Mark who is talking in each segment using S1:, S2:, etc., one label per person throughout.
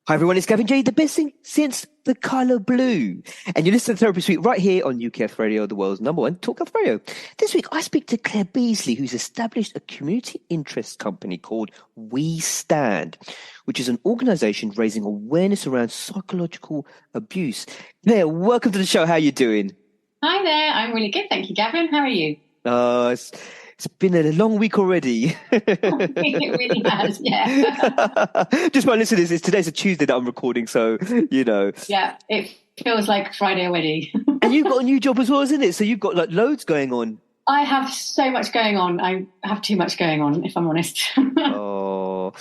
S1: Hi everyone, it's Gavin J, the best thing since the colour blue. And you listen to Therapy Suite right here on UKF Radio, the world's number one talk health radio. This week I speak to Claire Beesley, who's established a community interest company called We Stand, which is an organisation raising awareness around psychological abuse. Claire, welcome to the show. How are you doing?
S2: Hi there, I'm really good, thank you, Gavin. How are you?
S1: It's been a long week already.
S2: It really has, yeah.
S1: Just my listeners, today's a Tuesday that I'm recording, so, you know.
S2: Yeah, it feels like Friday already.
S1: And you've got a new job as well, isn't it? So you've got like loads going on.
S2: I have so much going on. I have too much going on, if I'm honest.
S1: Oh.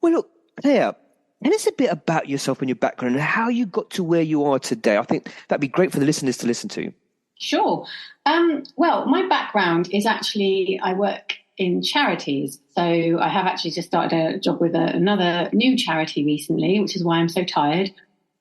S1: Well, look, Claire, tell us a bit about yourself and your background and how you got to where you are today. I think that'd be great for the listeners to listen to.
S2: Sure. Well, my background is actually, I work in charities. So I have actually just started a job with another new charity recently, which is why I'm so tired.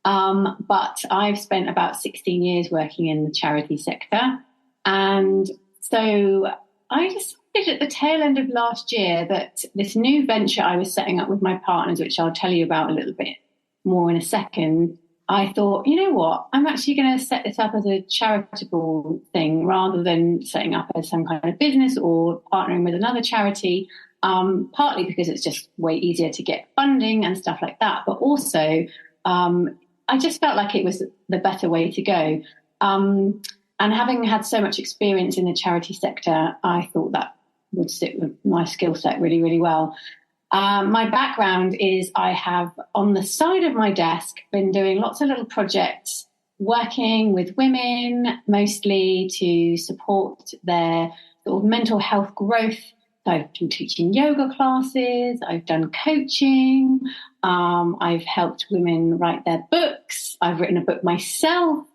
S2: But I've spent about 16 years working in the charity sector. And so I decided at the tail end of last year that this new venture I was setting up with my partners, which I'll tell you about a little bit more in a second, I thought, you know what, I'm actually going to set this up as a charitable thing rather than setting up as some kind of business or partnering with another charity, partly because it's just way easier to get funding and stuff like that. But also, I just felt like it was the better way to go. And having had so much experience in the charity sector, I thought that would sit with my skill set really, really well. My background is I have on the side of my desk been doing lots of little projects, working with women, mostly to support their sort of mental health growth. So I've been teaching yoga classes, I've done coaching, I've helped women write their books, I've written a book myself.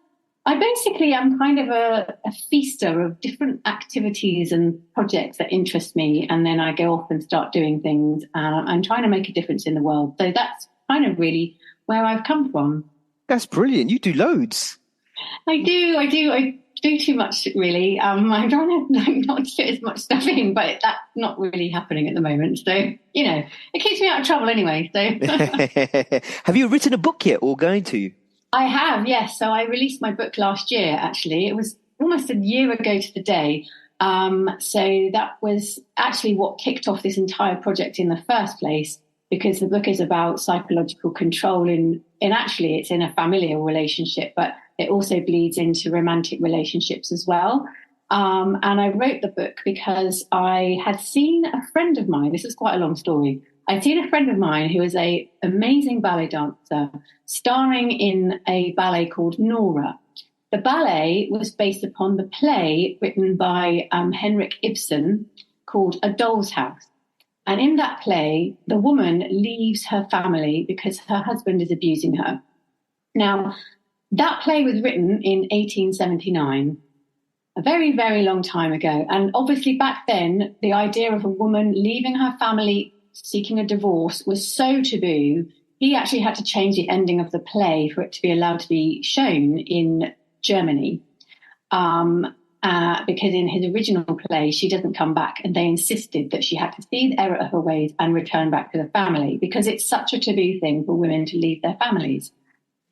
S2: I'm kind of a feaster of different activities and projects that interest me, and then I go off and start doing things. I'm trying to make a difference in the world. So that's kind of really where I've come from.
S1: That's brilliant. You do loads.
S2: I do too much, really. I'm trying to not to fit as much stuff in, but that's not really happening at the moment. So, you know, it keeps me out of trouble anyway. So,
S1: have you written a book yet or going to?
S2: I have, yes. So I released my book last year, actually. It was almost a year ago to the day. So that was actually what kicked off this entire project in the first place, because the book is about psychological control in actually it's in a familial relationship, but it also bleeds into romantic relationships as well. And I wrote the book because I had seen a friend of mine, this is quite a long story, I'd seen a friend of mine who was an amazing ballet dancer starring in a ballet called Nora. The ballet was based upon the play written by Henrik Ibsen called A Doll's House. And in that play, the woman leaves her family because her husband is abusing her. Now, that play was written in 1879, a very, very long time ago. And obviously back then, the idea of a woman leaving her family seeking a divorce was so taboo, he actually had to change the ending of the play for it to be allowed to be shown in Germany. Because in his original play, she doesn't come back, and they insisted that she had to see the error of her ways and return back to the family, because it's such a taboo thing for women to leave their families.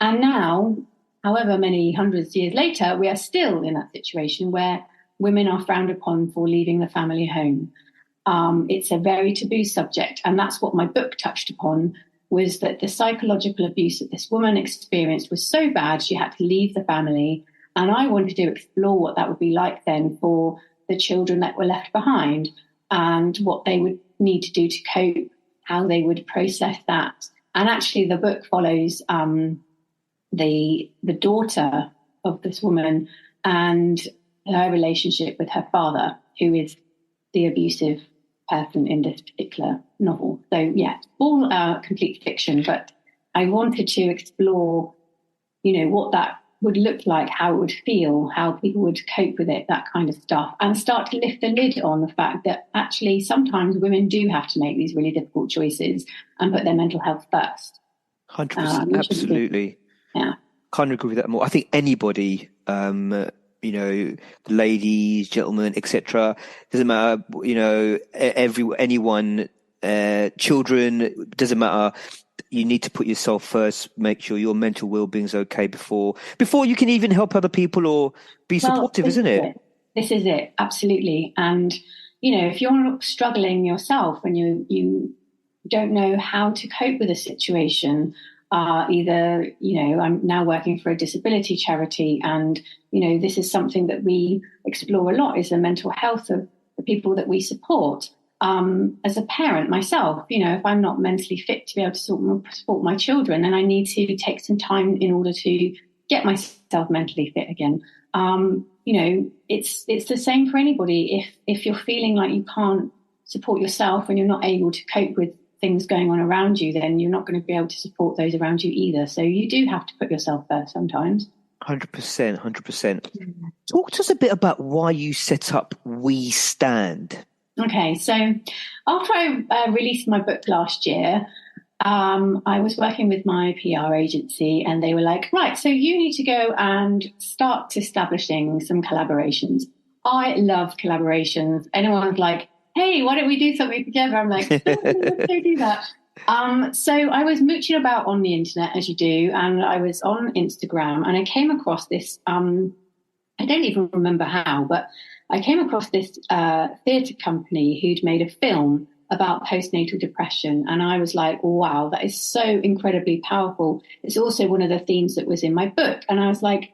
S2: And now, however many hundreds of years later, we are still in that situation where women are frowned upon for leaving the family home. It's a very taboo subject, and that's what my book touched upon, was that the psychological abuse that this woman experienced was so bad she had to leave the family, and I wanted to explore what that would be like then for the children that were left behind and what they would need to do to cope, how they would process that. And actually the book follows the daughter of this woman and her relationship with her father, who is the abusive person in this particular novel. So yeah, all complete fiction, but I wanted to explore, you know, what that would look like, how it would feel, how people would cope with it, that kind of stuff, and start to lift the lid on the fact that actually sometimes women do have to make these really difficult choices and put their mental health first.
S1: 100%, absolutely.
S2: Yeah.
S1: Can't agree with that more. I think anybody, you know, ladies, gentlemen, etc. Doesn't matter, you know, anyone, children, doesn't matter. you need to put yourself first, make sure your mental well-being is okay before you can even help other people or be supportive, isn't it?
S2: This is it, absolutely. And if you're struggling yourself and you don't know how to cope with a situation, either I'm now working for a disability charity, and this is something that we explore a lot, is the mental health of the people that we support. As a parent myself, if I'm not mentally fit to be able to support my children, then I need to take some time in order to get myself mentally fit again. It's the same for anybody. If you're feeling like you can't support yourself and you're not able to cope with things going on around you, then you're not going to be able to support those around you either. So you do have to put yourself first sometimes.
S1: 100%, 100%. Talk to us a bit about why you set up We Stand.
S2: Okay, so after I released my book last year, I was working with my PR agency, and they were like, right, so you need to go and start establishing some collaborations. I love collaborations. Anyone's like, hey, why don't we do something together? I'm like, let's do that. So I was mooching about on the internet, as you do, and I was on Instagram, and I came across this, I don't even remember how, but I came across this theatre company who'd made a film about postnatal depression. And I was like, wow, that is so incredibly powerful. It's also one of the themes that was in my book. And I was like,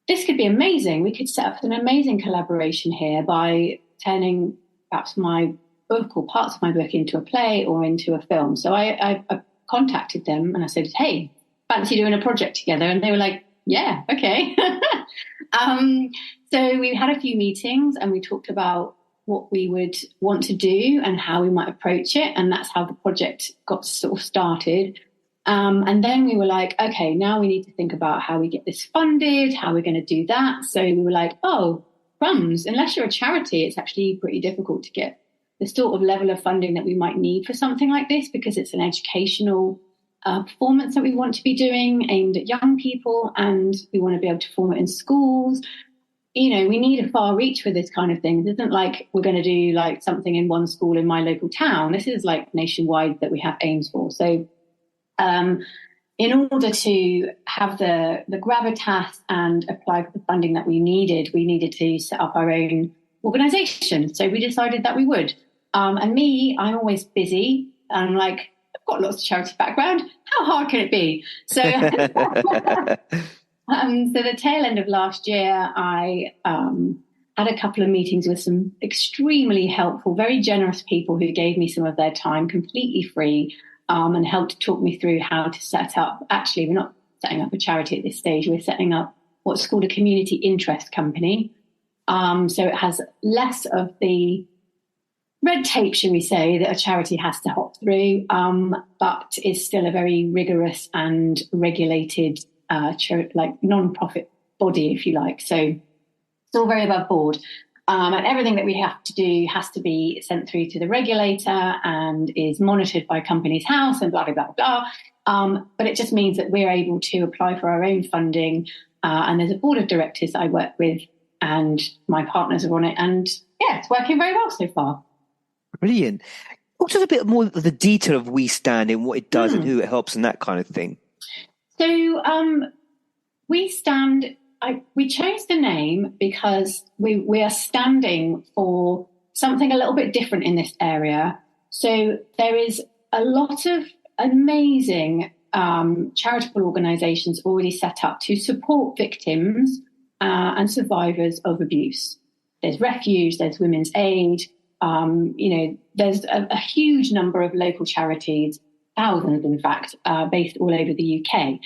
S2: this could be amazing. We could set up an amazing collaboration here by turning perhaps my book or parts of my book into a play or into a film. So I contacted them and I said, hey, fancy doing a project together? And they were like, yeah, okay. So we had a few meetings and we talked about what we would want to do and how we might approach it. And that's how the project got sort of started. And then we were like, okay, now we need to think about how we get this funded, how we're going to do that. So we were like, oh, crumbs, unless you're a charity, it's actually pretty difficult to get the sort of level of funding that we might need for something like this, because it's an educational performance that we want to be doing aimed at young people, and we want to be able to perform it in schools. We need a far reach for this kind of thing. It isn't like we're going to do like something in one school in my local town. This is like nationwide that we have aims for. So in order to have the gravitas and apply for the funding that we needed to set up our own organisation. So we decided that we would. And me, I'm always busy. I'm like, I've got lots of charity background. How hard can it be? So, so the tail end of last year, I had a couple of meetings with some extremely helpful, very generous people who gave me some of their time completely free, and helped talk me through how to set up. Actually, we're not setting up a charity at this stage. We're setting up what's called a community interest company. So it has less of the red tape, shall we say, that a charity has to hop through, but is still a very rigorous and regulated non-profit body, if you like. So still very above board. And everything that we have to do has to be sent through to the regulator and is monitored by Companies House and blah, blah, blah, blah. But it just means that we're able to apply for our own funding. And there's a board of directors I work with, and my partners are on it. And yeah, it's working very well so far.
S1: Brilliant. Talk to us a bit more of the detail of We Stand and what it does and who it helps and that kind of thing.
S2: So We Stand, we chose the name because we are standing for something a little bit different in this area. So there is a lot of amazing charitable organisations already set up to support victims and survivors of abuse. There's Refuge, there's Women's Aid. There's a huge number of local charities, thousands in fact, based all over the UK.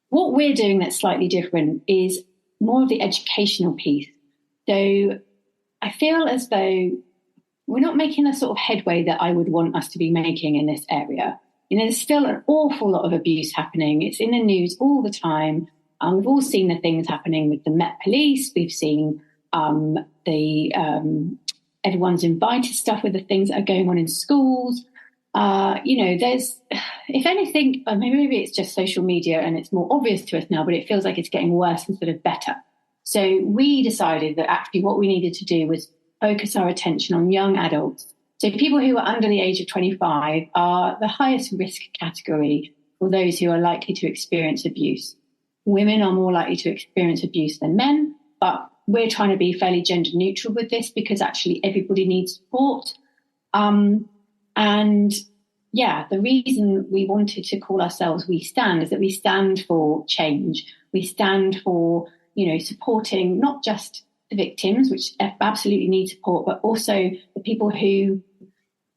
S2: What we're doing that's slightly different is more of the educational piece. So I feel as though we're not making the sort of headway that I would want us to be making in this area. There's still an awful lot of abuse happening. It's in the news all the time. We've all seen the things happening with the Met Police. We've seen everyone's invited stuff with the things that are going on in schools. There's, if anything, maybe it's just social media and it's more obvious to us now, but it feels like it's getting worse instead of better. So we decided that actually what we needed to do was focus our attention on young adults So people who are under the age of 25 are the highest risk category for those who are likely to experience abuse. Women are more likely to experience abuse than men, but we're trying to be fairly gender neutral with this because actually everybody needs support. And yeah, the reason we wanted to call ourselves We Stand is that we stand for change. We stand for, supporting not just the victims, which absolutely need support, but also the people who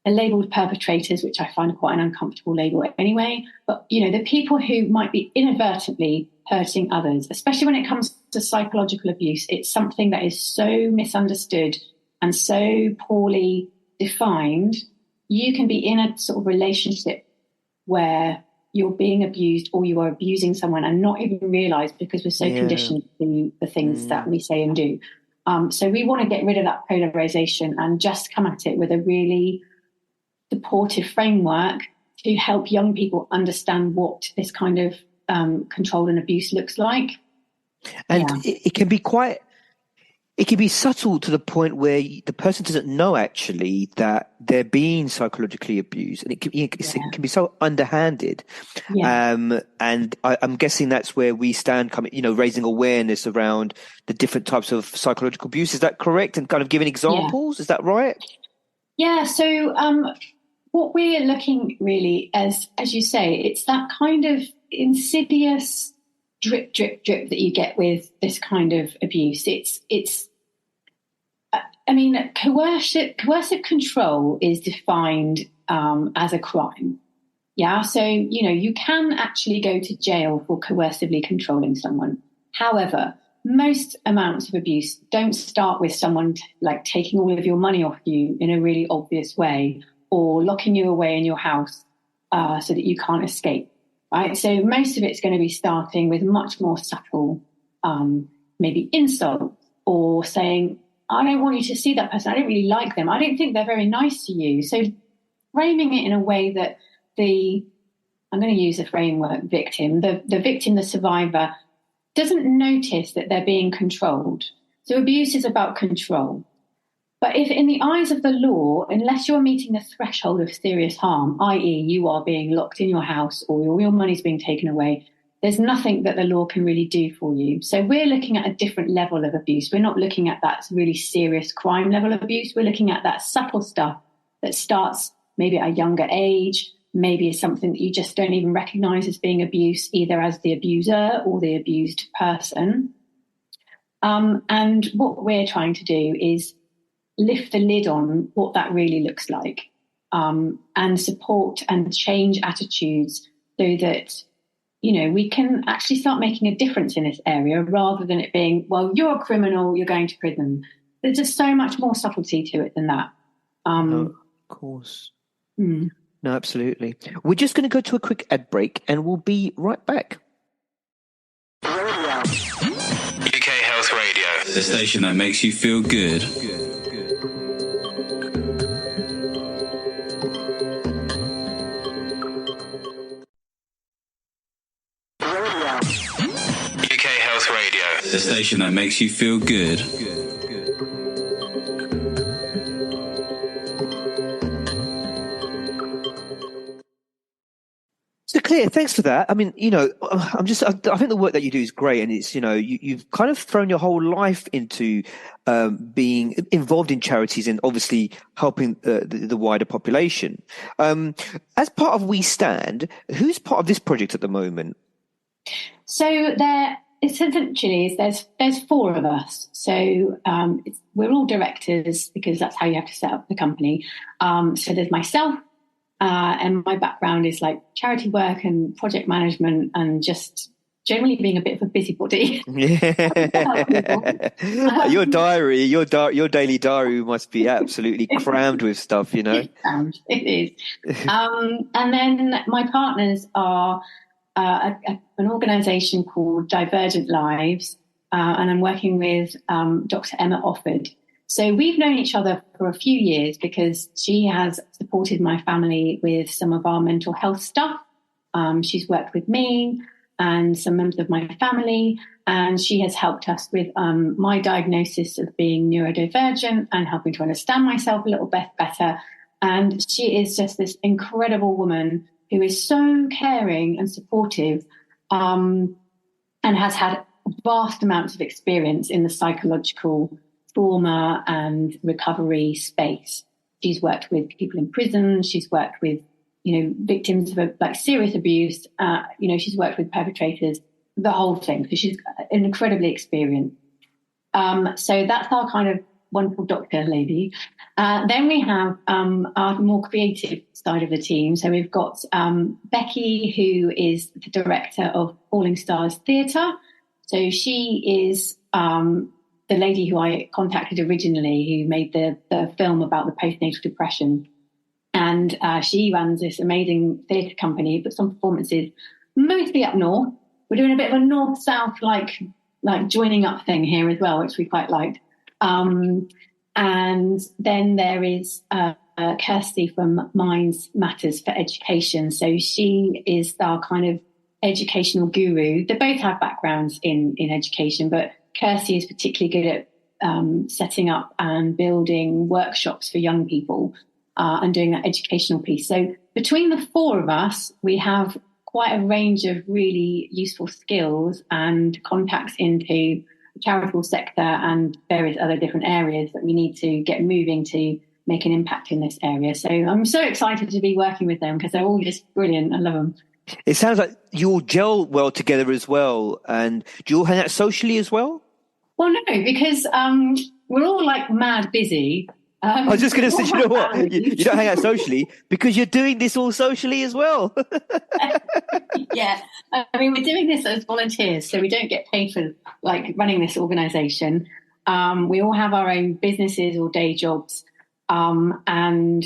S2: are labelled perpetrators, which I find quite an uncomfortable label anyway. But, the people who might be inadvertently hurting others, especially when it comes to psychological abuse. It's something that is so misunderstood and so poorly defined. You can be in a sort of relationship where you're being abused or you are abusing someone and not even realise because we're so conditioned to the things that we say and do. So we want to get rid of that polarisation and just come at it with a really supportive framework to help young people understand what this kind of control and abuse looks like.
S1: And it can be subtle to the point where the person doesn't know actually that they're being psychologically abused, and it can be so underhanded. And I'm guessing that's where We Stand raising awareness around the different types of psychological abuse. Is that correct? And kind of giving examples. Is that right?
S2: Yeah. So what we're looking really as you say, it's that kind of insidious drip that you get with this kind of abuse. Coercive control is defined as a crime. Yeah. So, you can actually go to jail for coercively controlling someone. However, most amounts of abuse don't start with someone taking all of your money off you in a really obvious way or locking you away in your house so that you can't escape. Right. So most of it's going to be starting with much more subtle, maybe insult or saying, I don't want you to see that person. I don't really like them. I don't think they're very nice to you. So framing it in a way that I'm going to use a framework victim, the victim, the survivor, doesn't notice that they're being controlled. So abuse is about control. But if in the eyes of the law, unless you're meeting the threshold of serious harm, i.e. you are being locked in your house or your money's being taken away, there's nothing that the law can really do for you. So we're looking at a different level of abuse. We're not looking at that really serious crime level of abuse. We're looking at that subtle stuff that starts maybe at a younger age, maybe is something that you just don't even recognise as being abuse, either as the abuser or the abused person. And what we're trying to do is lift the lid on what that really looks like, and support and change attitudes so that, we can actually start making a difference in this area rather than it being, well, you're a criminal, you're going to prison. There's just so much more subtlety to it than that.
S1: Of course. No, absolutely. We're just going to go to a quick ad break and we'll be right back.
S3: UK Health Radio, the station that makes you feel good. UK Health Radio, the station that makes you feel good.
S1: So Claire, thanks for that. I mean, I think the work that you do is great, and it's, you've kind of thrown your whole life into being involved in charities and obviously helping the wider population. As part of We Stand, who's part of this project at the moment?
S2: So there's four of us. So we're all directors because that's how you have to set up the company. So there's myself. And my background is charity work and project management and just generally being a bit of a busybody.
S1: Your diary, your daily diary must be absolutely crammed with stuff,
S2: It's crammed. It is. And then my partners are an organisation called Divergent Lives, and I'm working with Dr. Emma Offord. So we've known each other for a few years because she has supported my family with some of our mental health stuff. She's worked with me and some members of my family, and she has helped us with my diagnosis of being neurodivergent and helping to understand myself a little bit better. And she is just this incredible woman who is so caring and supportive, and has had vast amounts of experience in the psychological trauma and recovery space. She's worked with people in prison. She's worked with, victims of like serious abuse. She's worked with perpetrators, the whole thing. So she's incredibly experienced. So that's our kind of wonderful doctor lady. Then we have our more creative side of the team. So we've got Becky, who is the director of Falling Stars Theatre. So she is the lady who I contacted originally, who made the film about the postnatal depression. And she runs this amazing theatre company, puts on performances mostly up north. We're doing a bit of a north-south like joining up thing here as well, which we quite liked. And then there is Kirsty from Minds Matters for Education. So she is our kind of educational guru. They both have backgrounds in education, but Kirsty is particularly good at setting up and building workshops for young people and doing that educational piece. So between the four of us, we have quite a range of really useful skills and contacts into the charitable sector and various other different areas that we need to get moving to make an impact in this area. So I'm so excited to be working with them because they're all just brilliant. I love them.
S1: It sounds like you all gel well together as well. And do you all hang out socially as well?
S2: Well, no, because we're all like mad busy.
S1: I was just going to say, you know what? You don't hang out socially because you're doing this all socially as well.
S2: Yeah. I mean, we're doing this as volunteers, so we don't get paid for like running this organisation. We all have our own businesses or day jobs. And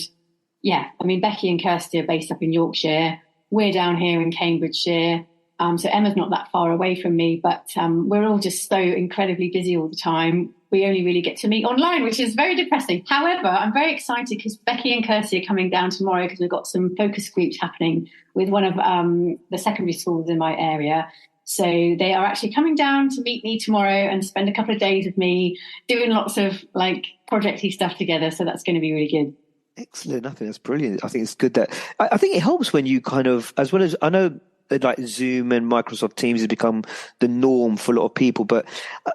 S2: yeah, I mean, Becky and Kirsty are based up in Yorkshire. We're down here in Cambridgeshire. So Emma's not that far away from me, but we're all just so incredibly busy all the time. We only really get to meet online, which is very depressing. However, I'm very excited because Becky and Kirsty are coming down tomorrow because we've got some focus groups happening with one of the secondary schools in my area. So they are actually coming down to meet me tomorrow and spend a couple of days with me doing lots of like projecty stuff together. So that's going to be really good.
S1: Excellent. I think that's brilliant. I think it's good that I think it helps when you kind of, as well as I know like Zoom and Microsoft Teams has become the norm for a lot of people, but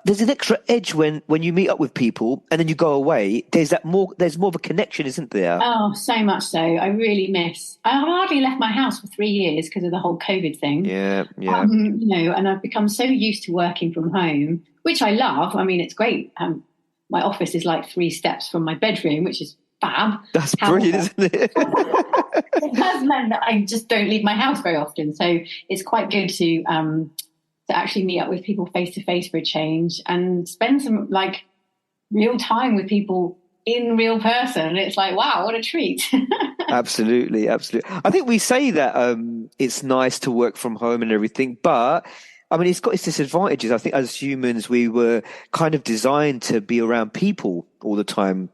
S1: there's an extra edge when you meet up with people and then you go away. There's more of a connection, isn't there?
S2: Oh, so much so. I really miss. I hardly left my house for 3 years because of the whole COVID thing.
S1: Yeah.
S2: And I've become so used to working from home, which I love. I mean, it's great. My office is like 3 steps from my bedroom, which is fab.
S1: That's brilliant, isn't it?
S2: It has meant that I just don't leave my house very often. So it's quite good to actually meet up with people face to face for a change and spend some like real time with people in real person. It's like, wow, what a treat.
S1: Absolutely. I think we say that it's nice to work from home and everything, but I mean, it's got its disadvantages. I think as humans, we were kind of designed to be around people all the time.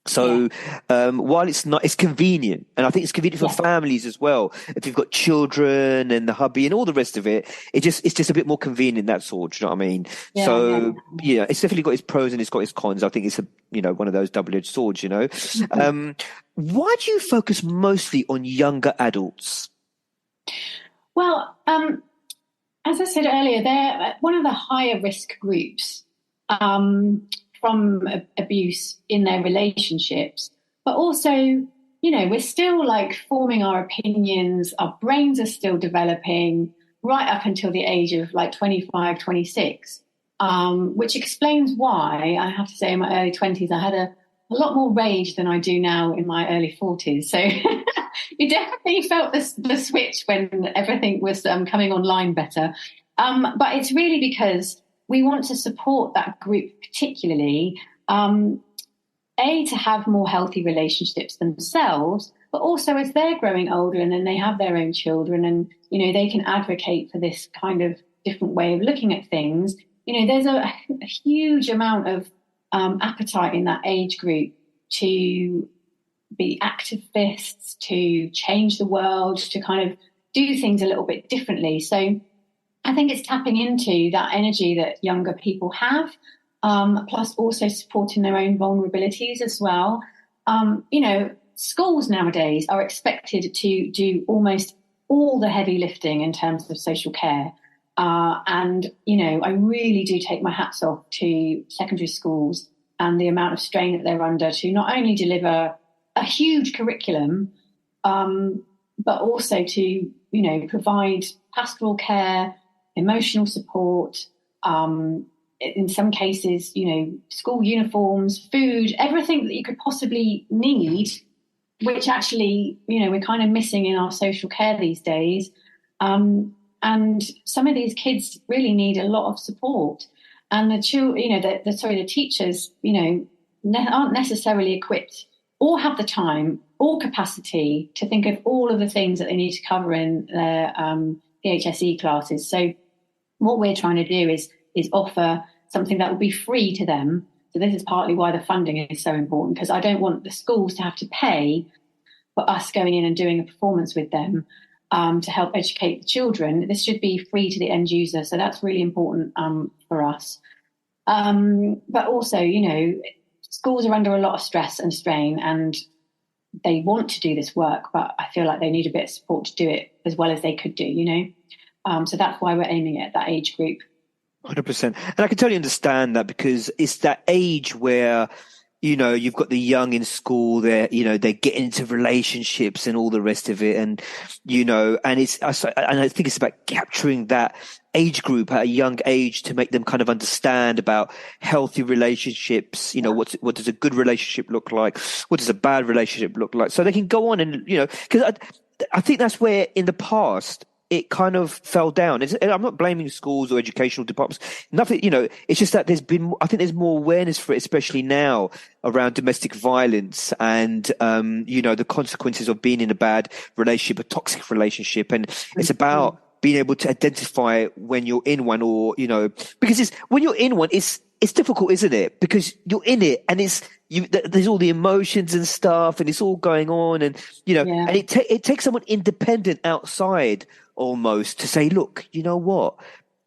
S1: So while it's convenient, and I think it's convenient for families as well. If you've got children and the hubby and all the rest of it, it's just a bit more convenient. That's all. Do you know what I mean? Yeah, it's definitely got its pros and it's got its cons. I think it's one of those double-edged swords.
S2: Mm-hmm.
S1: Why do you focus mostly on younger adults?
S2: Well, as I said earlier, they're one of the higher risk groups. From abuse in their relationships, but also, we're still like forming our opinions, our brains are still developing right up until the age of like 25, 26, which explains why I have to say in my early 20s, I had a lot more rage than I do now in my early 40s. So you definitely felt the switch when everything was coming online better. But it's really because we want to support that group particularly, to have more healthy relationships themselves, but also as they're growing older and then they have their own children and, they can advocate for this kind of different way of looking at things. There's a huge amount of appetite in that age group to be activists, to change the world, to kind of do things a little bit differently. So I think it's tapping into that energy that younger people have, plus also supporting their own vulnerabilities as well. schools nowadays are expected to do almost all the heavy lifting in terms of social care. And, I really do take my hats off to secondary schools and the amount of strain that they're under to not only deliver a huge curriculum, but also to, provide pastoral care, emotional support, in some cases, school uniforms, food, everything that you could possibly need, which actually, we're kind of missing in our social care these days. And some of these kids really need a lot of support. And the teachers, aren't necessarily equipped or have the time or capacity to think of all of the things that they need to cover in their HSE classes. So what we're trying to do is offer something that will be free to them. So this is partly why the funding is so important, because I don't want the schools to have to pay for us going in and doing a performance with them to help educate the children. This should be free to the end user. So that's really important for us. But also, schools are under a lot of stress and strain, and they want to do this work, but I feel like they need a bit of support to do it as well as they could do, So that's why we're aiming at that age group.
S1: 100%. And I can totally understand that, because it's that age where, you've got the young in school, they're getting into relationships and all the rest of it. And, and I think it's about capturing that age group at a young age to make them kind of understand about healthy relationships. What does a good relationship look like? What does a bad relationship look like? So they can go on and, because I think that's where in the past, it kind of fell down. I'm not blaming schools or educational departments. Nothing, it's just that I think there's more awareness for it, especially now around domestic violence and, the consequences of being in a bad relationship, a toxic relationship. And it's about being able to identify when you're in one, or, because when you're in one, it's difficult, isn't it? Because you're in it and there's all the emotions and stuff, and it's all going on, and, and it takes someone independent outside almost to say, look, you know what,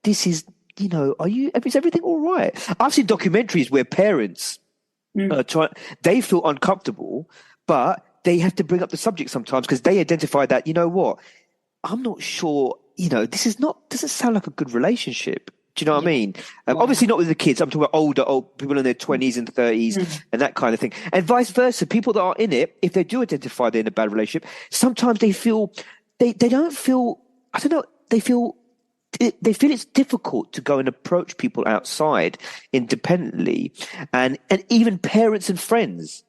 S1: this is, is everything all right? I've seen documentaries where parents they feel uncomfortable, but they have to bring up the subject sometimes because they identify that, I'm not sure, this doesn't sound like a good relationship. Do you know what I mean? Obviously not with the kids. I'm talking about older people in their 20s and 30s and that kind of thing. And vice versa. People that are in it, if they do identify they're in a bad relationship, sometimes they feel, they don't feel, I don't know, they feel it's difficult to go and approach people outside independently, and even parents and friends.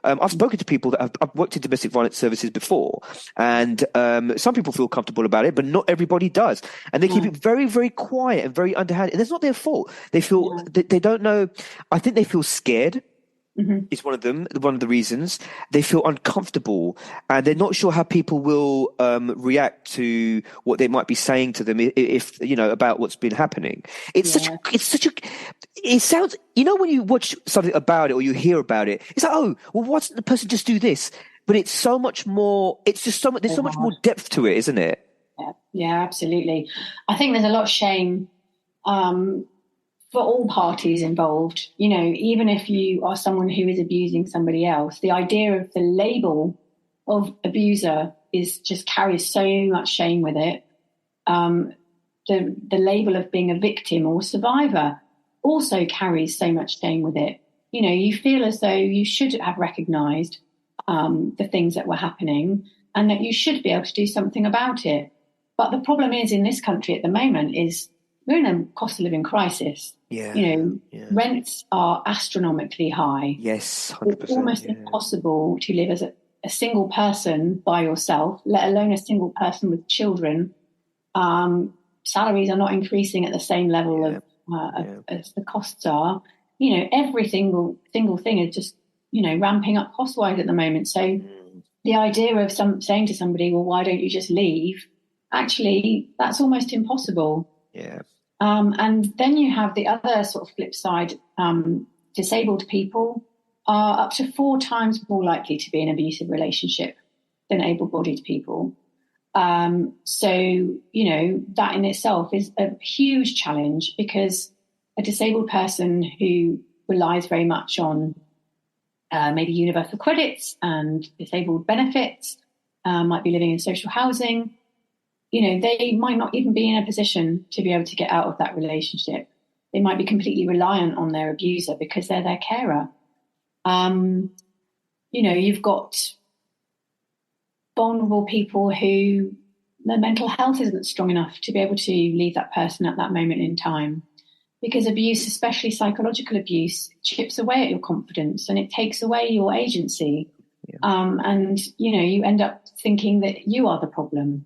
S1: I've spoken to people that I've worked in domestic violence services before, and some people feel comfortable about it, but not everybody does, and they keep it very, very quiet and very underhanded. And it's not their fault. They feel they don't know. I think they feel scared. Is one of the reasons. They feel uncomfortable, and they're not sure how people will react to what they might be saying to them if about what's been happening. It sounds, when you watch something about it or you hear about it, it's like, oh, well, why doesn't the person just do this? But it's so much more. It's just there's so much more depth to it, isn't it?
S2: Yeah, absolutely. I think there's a lot of shame. For all parties involved, even if you are someone who is abusing somebody else, the idea of the label of abuser just carries so much shame with it. The label of being a victim or survivor also carries so much shame with it. You feel as though you should have recognised the things that were happening and that you should be able to do something about it. But the problem is in this country at the moment is we're in a cost of living crisis. Rents are astronomically high.
S1: Yes, 100%.
S2: It's almost impossible to live as a single person by yourself, let alone a single person with children. Salaries are not increasing at the same level as the costs are. Every single thing is just, ramping up cost-wise at the moment. So the idea of saying to somebody, well, why don't you just leave? Actually, that's almost impossible.
S1: Yeah.
S2: And then you have the other sort of flip side. Disabled people are up to 4 times more likely to be in an abusive relationship than able-bodied people. So, that in itself is a huge challenge, because a disabled person who relies very much on maybe universal credits and disabled benefits, might be living in social housing. They might not even be in a position to be able to get out of that relationship. They might be completely reliant on their abuser because they're their carer. You've got vulnerable people who their mental health isn't strong enough to be able to leave that person at that moment in time. Because abuse, especially psychological abuse, chips away at your confidence and it takes away your agency. Yeah. And you end up thinking that you are the problem.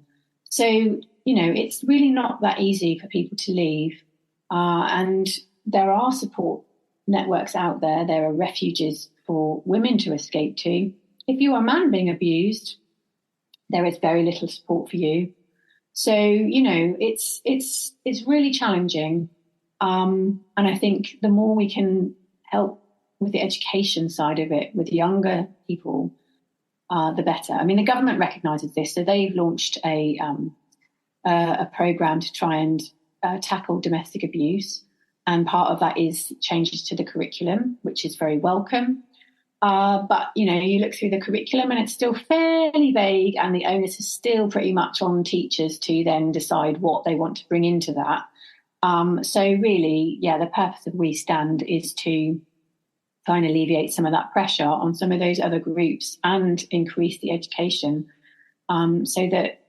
S2: So, it's really not that easy for people to leave. And there are support networks out there. There are refuges for women to escape to. If you are a man being abused, there is very little support for you. So, it's really challenging. And I think the more we can help with the education side of it with younger people, the better. I mean, the government recognises this, so they've launched a programme to try and tackle domestic abuse, and part of that is changes to the curriculum, which is very welcome. But you look through the curriculum and it's still fairly vague, and the onus is still pretty much on teachers to then decide what they want to bring into that. So really, the purpose of We Stand is to try and alleviate some of that pressure on some of those other groups and increase the education, so that,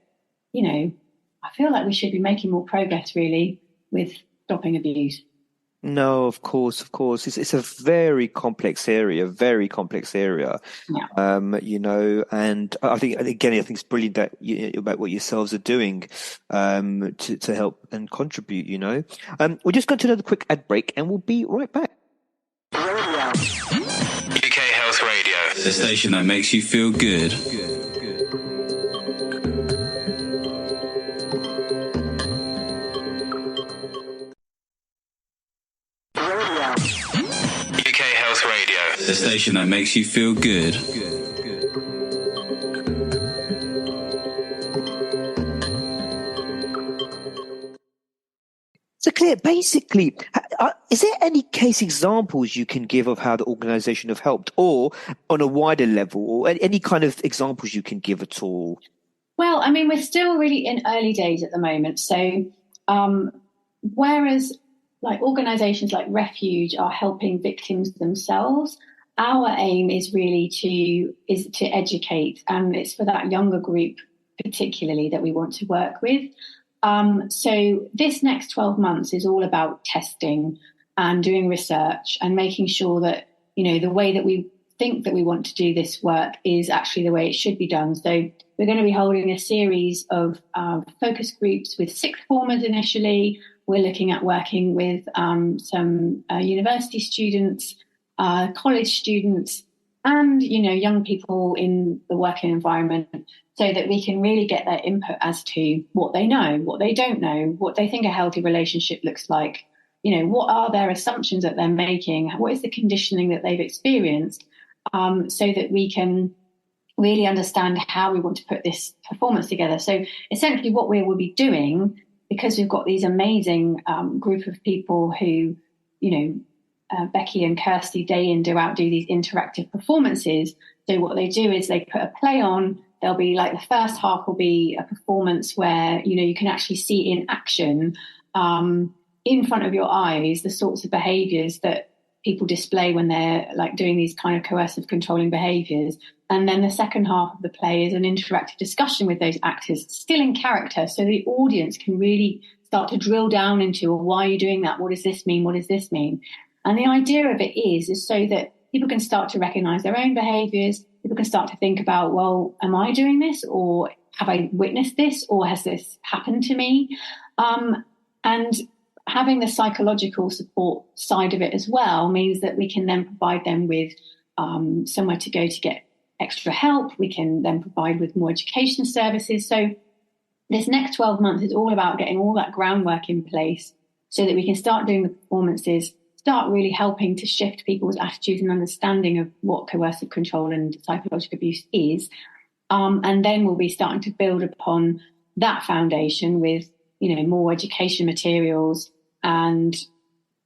S2: I feel like we should be making more progress really with stopping abuse.
S1: No, of course. It's a very complex area. Yeah. And I think it's brilliant that about what yourselves are doing, to help and contribute. We're just going to another quick ad break, and we'll be right back.
S3: UK Health Radio, the station that makes you feel good. UK Health Radio, the station that makes you feel good.
S1: So, Claire, basically, is there any case examples you can give of how the organisation have helped, or on a wider level, or any kind of examples you can give at all?
S2: Well, I mean, we're still really in early days at the moment. So, whereas like organisations like Refuge are helping victims themselves, our aim is really to educate, and it's for that younger group particularly that we want to work with. So this next 12 months is all about testing and doing research and making sure that, the way that we think that we want to do this work is actually the way it should be done. So we're going to be holding a series of focus groups with sixth formers initially. We're looking at working with some university students, college students, and, young people in the working environment, so that we can really get their input as to what they know, what they don't know, what they think a healthy relationship looks like, what are their assumptions that they're making, what is the conditioning that they've experienced, so that we can really understand how we want to put this performance together. So essentially what we will be doing, because we've got these amazing group of people who, Becky and Kirsty day in, day out do these interactive performances. So what they do is they put a play on. There'll be like the first half will be a performance where, you can actually see in action in front of your eyes the sorts of behaviours that people display when they're like doing these kind of coercive controlling behaviours. And then the second half of the play is an interactive discussion with those actors, still in character, so the audience can really start to drill down into, well, why are you doing that? What does this mean? What does this mean? And the idea of it is so that people can start to recognise their own behaviours. People can start to think about, well, am I doing this, or have I witnessed this, or has this happened to me? And having the psychological support side of it as well means that we can then provide them with somewhere to go to get extra help. We can then provide with more education services. So this next 12 months is all about getting all that groundwork in place so that we can start doing the performances, start really helping to shift people's attitudes and understanding of what coercive control and psychological abuse is. And then we'll be starting to build upon that foundation with, more education materials and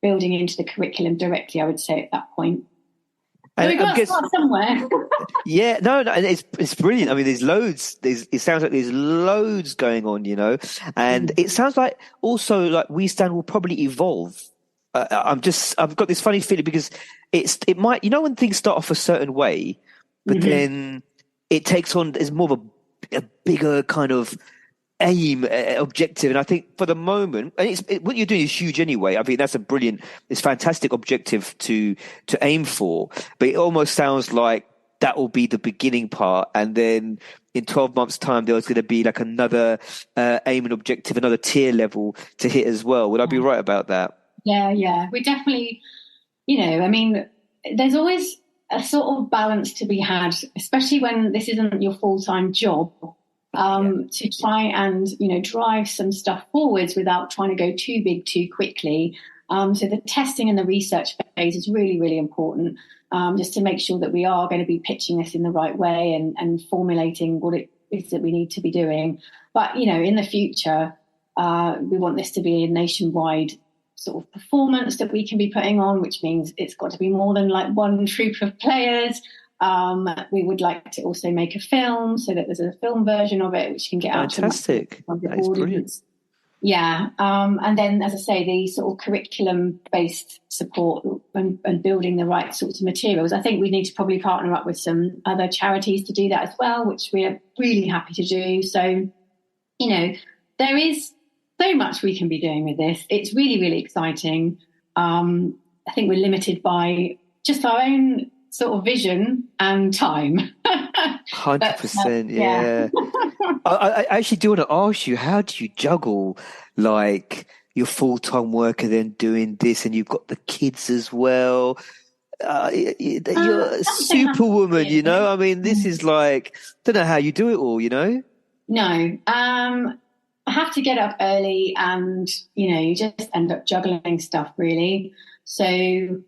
S2: building into the curriculum directly, I would say, at that point. So
S1: And
S2: we've got to start somewhere.
S1: yeah, no, and it's brilliant. I mean, there's loads. It sounds like there's loads going on, and it sounds like also like We Stand will probably evolve. I've got this funny feeling because it might, when things start off a certain way, but then it takes on, there's more of a bigger kind of aim, objective. And I think for the moment, and what you're doing is huge anyway. I mean, that's it's fantastic objective to aim for, but it almost sounds like that will be the beginning part. And then in 12 months time, there's going to be like another aim and objective, another tier level to hit as well. Would I be right about that?
S2: Yeah. We definitely, I mean, there's always a sort of balance to be had, especially when this isn't your full-time job. To try and, drive some stuff forwards without trying to go too big too quickly. So the testing and the research phase is really, really important, just to make sure that we are going to be pitching this in the right way and formulating what it is that we need to be doing. But, in the future, we want this to be a nationwide sort of performance that we can be putting on, which means it's got to be more than like one troupe of players. We would like to also make a film so that there's a film version of it which can get out to the audience. Brilliant. Yeah. And then, as I say, the sort of curriculum-based support and building the right sorts of materials. I think we need to probably partner up with some other charities to do that as well, which we are really happy to do. So, there is so much we can be doing with this. It's really, really exciting. I think we're limited by just our own sort of vision and time.
S1: 100%, yeah. I actually do want to ask you, how do you juggle like your full-time work and then doing this, and you've got the kids as well? You're a superwoman, I mean, this is like, don't know how you do it all,
S2: No. I have to get up early and, you just end up juggling stuff really. So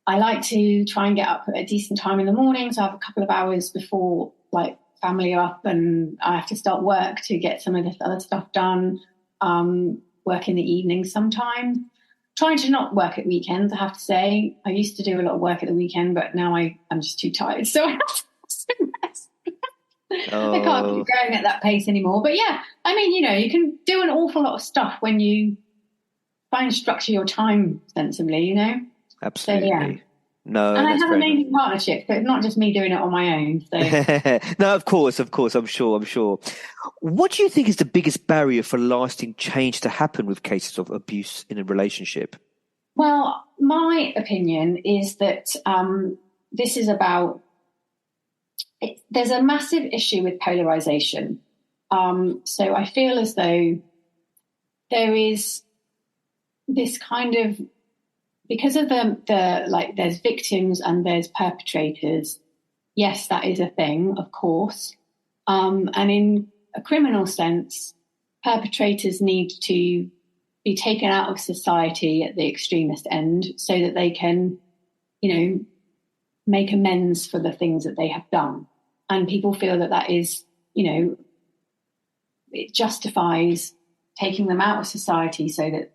S2: I like to try and get up at a decent time in the morning, so I have a couple of hours before like family are up and I have to start work to get some of this other stuff done. Work in the evening sometimes. Trying to not work at weekends, I have to say. I used to do a lot of work at the weekend, but now I'm just too tired, so I have to rest. I can't keep going at that pace anymore. But yeah, I mean, you can do an awful lot of stuff when you try and structure your time sensibly,
S1: Absolutely. So, yeah. No,
S2: and I have an amazing partnership, so it's not just me doing it on my own. So.
S1: No, of course, I'm sure. What do you think is the biggest barrier for lasting change to happen with cases of abuse in a relationship?
S2: Well, my opinion is that this is about. There's a massive issue with polarization. So I feel as though there is this kind of, because of the like, there's victims and there's perpetrators. Yes, that is a thing, of course. And in a criminal sense, perpetrators need to be taken out of society at the extremist end so that they can, make amends for the things that they have done. And people feel that is, it justifies taking them out of society so that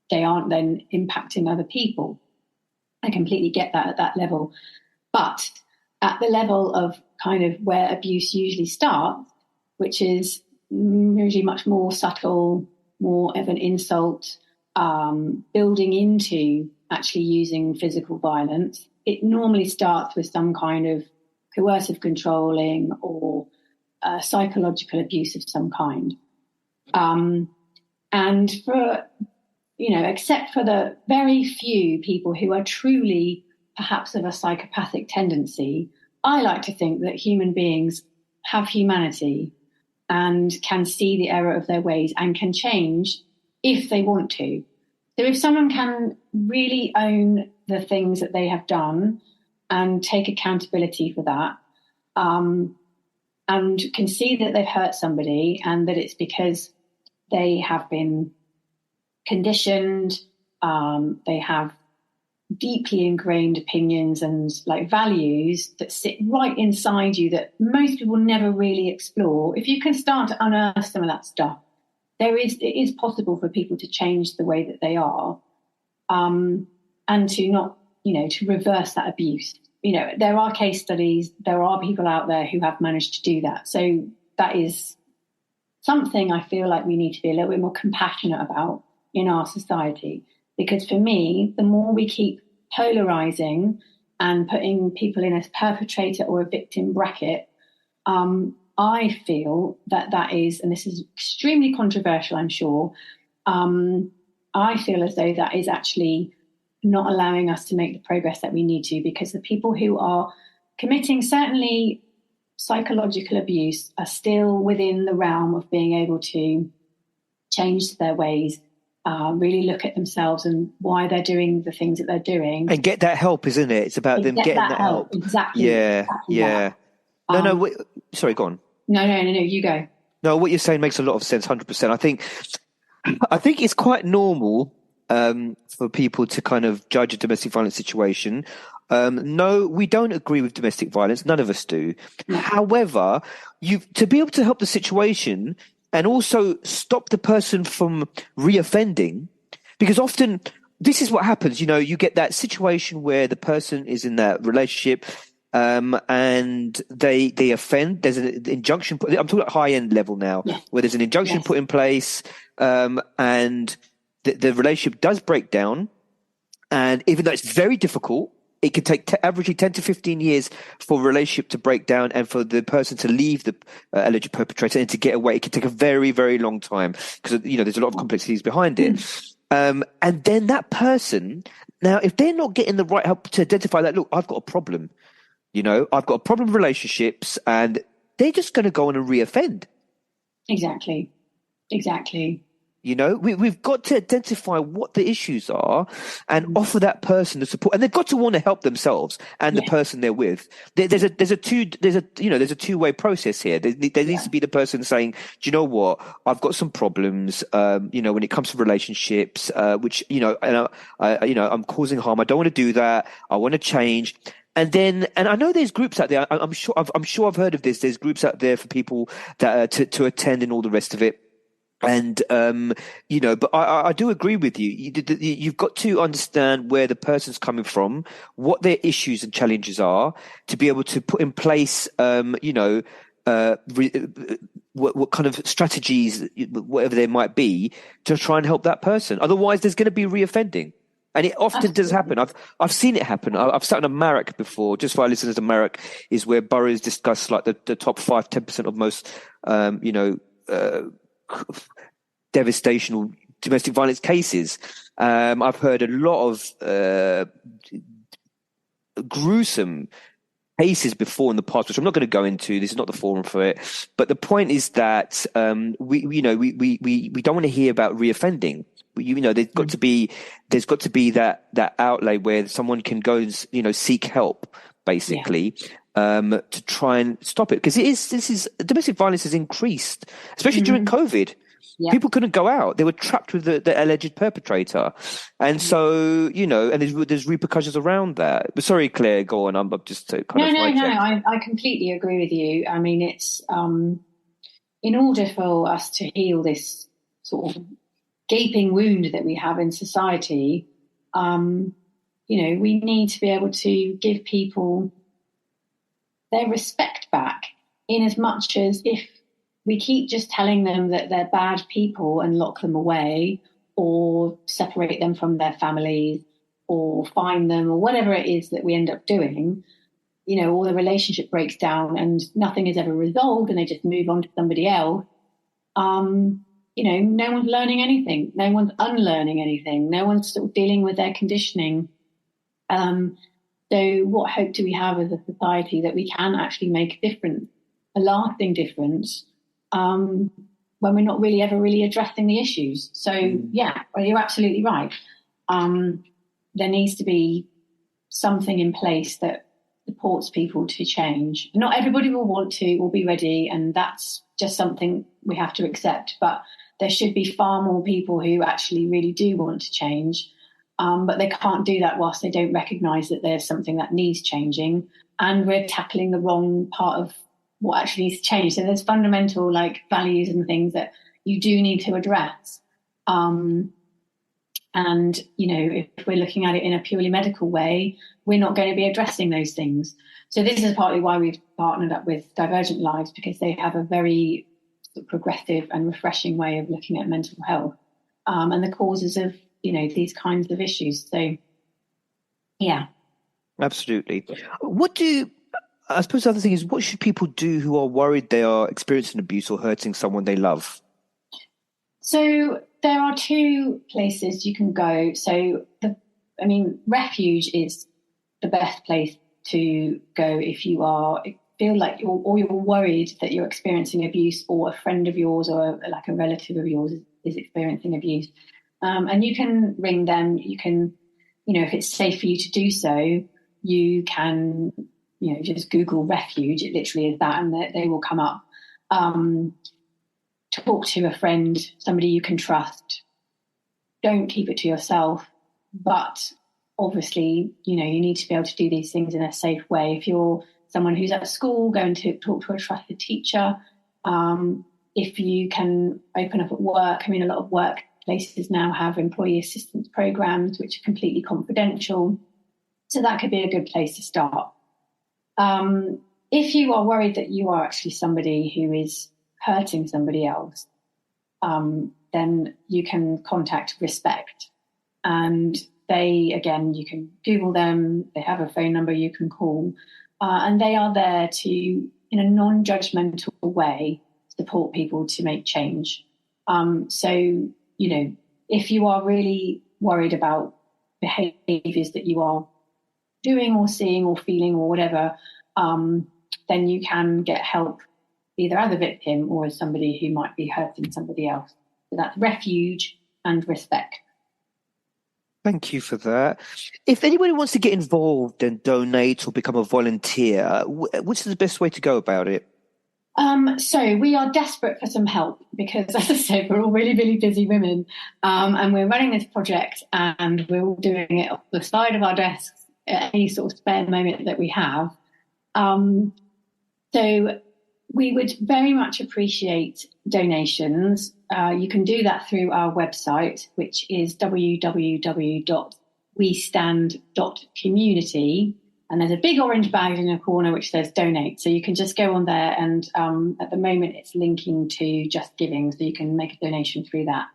S2: they aren't then impacting other people. I completely get that at that level. But at the level of kind of where abuse usually starts, which is usually much more subtle, more of an insult, building into actually using physical violence, it normally starts with some kind of coercive controlling or psychological abuse of some kind. And for, except for the very few people who are truly perhaps of a psychopathic tendency, I like to think that human beings have humanity and can see the error of their ways and can change if they want to. So if someone can really own the things that they have done and take accountability for that, and can see that they've hurt somebody and that it's because they have been conditioned, they have deeply ingrained opinions and like values that sit right inside you that most people never really explore. If you can start to unearth some of that stuff, it is possible for people to change the way that they are, and to not, to reverse that abuse. there are case studies, there are people out there who have managed to do that. So that is something I feel like we need to be a little bit more compassionate about in our society. Because for me, the more we keep polarizing and putting people in a perpetrator or a victim bracket, I feel that is, and this is extremely controversial, I'm sure, I feel as though that is actually not allowing us to make the progress that we need to, because the people who are committing certainly psychological abuse are still within the realm of being able to change their ways, really look at themselves and why they're doing the things that they're doing.
S1: And get that help, isn't it? It's about them getting that help.
S2: Exactly.
S1: Yeah,
S2: exactly
S1: yeah.
S2: That.
S1: Wait, sorry, go on.
S2: No, you go.
S1: No, what you're saying makes a lot of sense, 100%. I think it's quite normal for people to kind of judge a domestic violence situation. No, we don't agree with domestic violence. None of us do. No. However, to be able to help the situation and also stop the person from reoffending, because often this is what happens. You get that situation where the person is in that relationship, and they offend. There's an injunction. I'm talking about high end level now, where there's an injunction put in place, and the relationship does break down. And even though it's very difficult, it can take averagely 10 to 15 years for a relationship to break down and for the person to leave the alleged perpetrator and to get away. It can take a very, very long time because there's a lot of complexities behind it. And then that person, now, if they're not getting the right help to identify that, look, I've got a problem. I've got a problem with relationships, and they're just going to go on and reoffend.
S2: Exactly.
S1: We've got to identify what the issues are and offer that person the support, and they've got to want to help themselves and the person they're with. There's a two-way process here. There needs to be the person saying, do you know what? I've got some problems, when it comes to relationships, which, I'm causing harm. I don't want to do that. I want to change. And I know there's groups out there. I'm sure I've heard of this. There's groups out there for people that to attend and all the rest of it. And but I do agree with you. You've got to understand where the person's coming from, what their issues and challenges are, to be able to put in place, what kind of strategies, whatever they might be, to try and help that person. Otherwise, there's going to be reoffending. And it often does happen. I've seen it happen. I've sat on a Marek before. Just for our listeners, a Marek is where boroughs discuss like the top 5-10% of most, devastational domestic violence cases. I've heard a lot of gruesome cases before in the past, which I'm not going to go into. This is not the forum for it. But the point is that we don't want to hear about reoffending. There's got to be that outlay where someone can go and seek help, basically. To try and stop it, because domestic violence has increased, especially during COVID. Yeah. People couldn't go out; they were trapped with the alleged perpetrator, and so and there's repercussions around that. But sorry, Claire, go on. I'm just kind of.
S2: No. I completely agree with you. I mean, it's in order for us to heal this sort of gaping wound that we have in society, we need to be able to give people their respect back, in as much as if we keep just telling them that they're bad people and lock them away or separate them from their families or fine them or whatever it is that we end up doing, or the relationship breaks down and nothing is ever resolved and they just move on to somebody else. No one's learning anything. No one's unlearning anything. No one's sort of dealing with their conditioning. So what hope do we have as a society that we can actually make a difference, a lasting difference, when we're not really ever really addressing the issues? So, you're absolutely right. There needs to be something in place that supports people to change. Not everybody will want to or be ready, and that's just something we have to accept. But there should be far more people who actually really do want to change. But they can't do that whilst they don't recognise that there's something that needs changing, and we're tackling the wrong part of what actually needs to change. So there's fundamental values and things that you do need to address. And, if we're looking at it in a purely medical way, we're not going to be addressing those things. So this is partly why we've partnered up with Divergent Lives, because they have a very progressive and refreshing way of looking at mental health and the causes of, these kinds of issues. So, yeah.
S1: Absolutely. I suppose the other thing is, what should people do who are worried they are experiencing abuse or hurting someone they love?
S2: So there are two places you can go. So, refuge is the best place to go if you feel like you're worried that you're experiencing abuse, or a friend of yours or a relative of yours is experiencing abuse. And you can ring them. You can, if it's safe for you to do so, you can, just Google refuge. It literally is that, and they will come up. Talk to a friend, somebody you can trust. Don't keep it to yourself. But obviously, you need to be able to do these things in a safe way. If you're someone who's at school, go and talk to a trusted teacher. If you can open up at work, a lot of workplaces now have employee assistance programs, which are completely confidential. So that could be a good place to start. If you are worried that you are actually somebody who is hurting somebody else, then you can contact Respect. And you can Google them. They have a phone number you can call. And they are there to, in a non-judgmental way, support people to make change. So, if you are really worried about behaviours that you are doing or seeing or feeling or whatever, then you can get help either as a victim or as somebody who might be hurting somebody else. So that's Refuge and Respect.
S1: Thank you for that. If anybody wants to get involved and donate or become a volunteer, what's the best way to go about it?
S2: So we are desperate for some help because, as I said, we're all really, really busy women, and we're running this project and we're all doing it off the side of our desks at any sort of spare moment that we have. So we would very much appreciate donations. You can do that through our website, which is www.westand.community. And there's a big orange badge in the corner which says donate. So you can just go on there, and at the moment it's linking to Just Giving, so you can make a donation through that.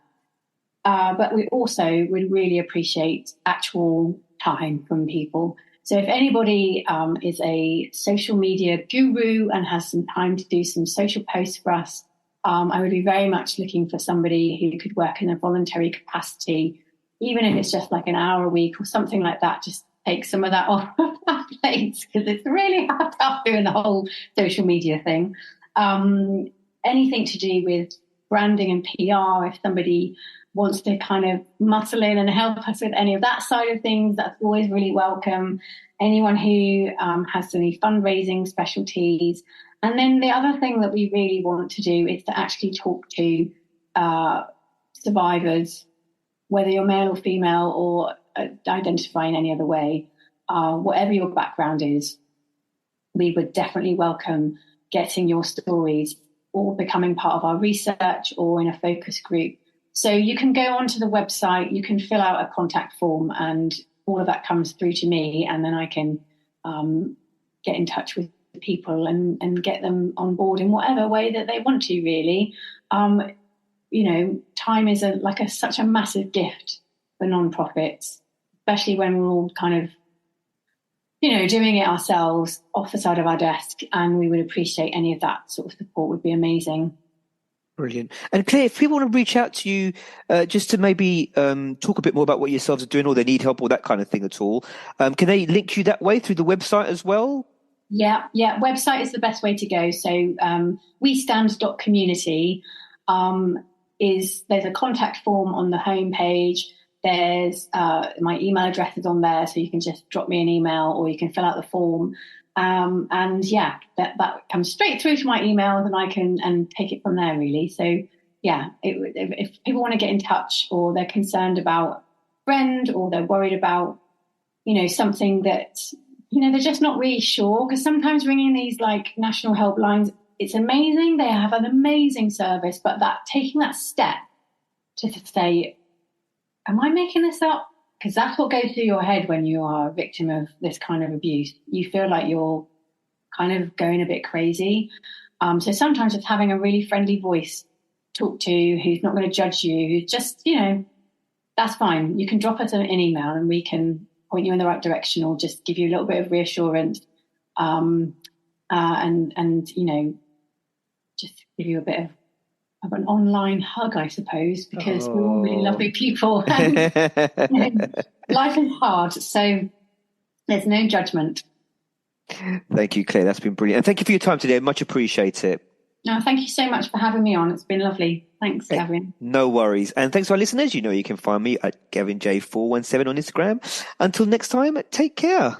S2: But we also would really appreciate actual time from people. So if anybody is a social media guru and has some time to do some social posts for us, I would be very much looking for somebody who could work in a voluntary capacity, even if it's just like an hour a week or something like that. Just take some of that off our plates, because it's really hard doing the whole social media thing. Anything to do with branding and PR, if somebody wants to kind of muscle in and help us with any of that side of things, that's always really welcome. Anyone who has any fundraising specialties. And then the other thing that we really want to do is to actually talk to survivors, whether you're male or female or identify in any other way, whatever your background is. We would definitely welcome getting your stories or becoming part of our research or in a focus group. So you can go onto the website, you can fill out a contact form, and all of that comes through to me, and then I can get in touch with people and get them on board in whatever way that they want to, really. Time is such a massive gift for non-profits, especially when we're all kind of, doing it ourselves off the side of our desk, and we would appreciate any of that sort of support would be amazing.
S1: Brilliant. And Claire, if people want to reach out to you just to maybe talk a bit more about what yourselves are doing, or they need help or that kind of thing at all, can they link you that way through the website as well?
S2: Yeah. Website is the best way to go. So westand.community there's a contact form on the homepage. There's my email address is on there, so you can just drop me an email or you can fill out the form. That comes straight through to my email, and I can take it from there, really. So, if people want to get in touch, or they're concerned about a friend, or they're worried about, something that, they're just not really sure, because sometimes ringing these national helplines, it's amazing. They have an amazing service, but taking that step to say, am I making this up? Because that's what goes through your head when you are a victim of this kind of abuse. You feel like you're kind of going a bit crazy. So sometimes just having a really friendly voice talk to, who's not going to judge you, who's just, that's fine. You can drop us an email and we can point you in the right direction or just give you a little bit of reassurance, and just give you a bit of an online hug, I suppose, because we're all really lovely people. And, life is hard, so there's no judgment.
S1: Thank you, Claire. That's been brilliant. And thank you for your time today. Much appreciate it.
S2: No, thank you so much for having me on. It's been lovely. Thanks, Gavin.
S1: No worries. And thanks to our listeners. You can find me at GavinJ417 on Instagram. Until next time, take care.